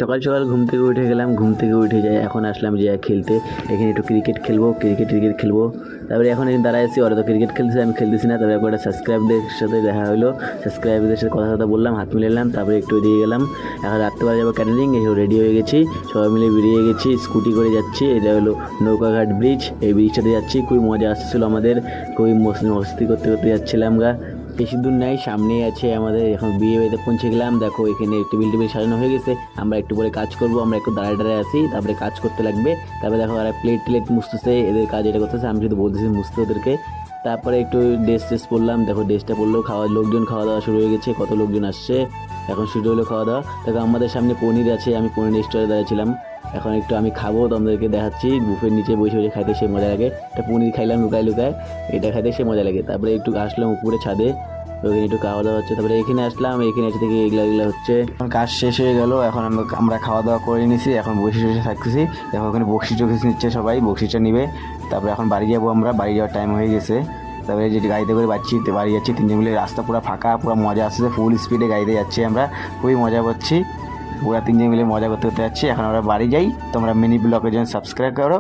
সকাল সকাল ঘুম থেকে উঠে গেলাম, ঘুম থেকে উঠে যাই এখন আসলাম যে খেলতে। এখানে একটু ক্রিকেট খেলবো। তারপরে এখন এখানে দাঁড়ায় আছি, ওরা তো ক্রিকেট খেলতেছে, আমি খেলতেছি না। তারপরে একটা সাবস্ক্রাইবদের সাথে দেখা হলো, সাবস্ক্রাইবদের সাথে কথা বললাম, হাত মিলালাম। তারপরে একটু এদিকে গেলাম, এখন রাত্রেবেলা যাবো ক্যাটারিং। এই রেডি হয়ে গেছি, সবাই মিলে বেরিয়ে গেছি, স্কুটি করে যাচ্ছি। এটা হলো নৌকাঘাট ব্রিজ, এই ব্রিজটাতে যাচ্ছি। খুবই মজা আসছিল আমাদের, খুবই মস্তি করতে করতে যাচ্ছিলাম গা। বেশি দূর নাই, সামনেই আছে আমাদের। এখন বিয়ে বাড়িতে পৌঁছে গেলাম। দেখো এখানে টেবিল সাজানো হয়ে গেছে, আমরা একটু পরে কাজ করব। আমরা একটু দাঁড়ায় আছি, তারপরে কাজ করতে লাগবে। তারপরে দেখো ওরা প্লেট মুছতেছে, এদের কাজ এটা করতেছে, আমি শুধু বলতেছি মুছতে ওদেরকে। তারপরে একটু ড্রেস পরলাম, দেখো ড্রেসটা পরলেও লোকজন খাওয়া দাওয়া শুরু হয়ে গেছে, কত লোকজন আসছে। এখন শুরু হলো খাওয়া দাওয়া। দেখো আমাদের সামনে পনির আছে, আমি পনির স্টোরে দাঁড়িয়েছিলাম। এখন একটু আমি খাবো, তোমাদেরকে দেখাচ্ছি। বুফের নিচে বসে বসে খাইতে সে মজা লাগে। একটা পনির খাইলাম লুকায়, এটা খাইতে সে মজা লাগে। তারপরে একটু আসলাম উপরে ছাদে, ওখানে একটু খাওয়া দাওয়া হচ্ছে। তারপরে এখানে আসলাম, এখানে এসে থেকে এগুলা হচ্ছে। এখন কাজ শেষ হয়ে গেল, এখন আমরা খাওয়া দাওয়া করে নিছি। এখন বসে থাকতেছি। দেখো ওখানে বকশিস নিচ্ছে, সবাই বকশিসটা নিবে। তারপরে এখন বাড়ি যাবো, আমরা বাড়ি যাওয়ার টাইম হয়ে গেছে। তারপরে যে গাড়িতে করে বাড়ি যাচ্ছি, তিনজন মিলে। রাস্তা পুরো ফাঁকা, পুরো মজা আসছে, ফুল স্পিডে গাড়িতে যাচ্ছি আমরা, খুবই মজা করছি। পুরো তিনজন মিলে মজা করতে যাচ্ছি। এখন আমরা বাড়ি যাই। তোমরা মিনি ব্লগের জন্য সাবস্ক্রাইব করো।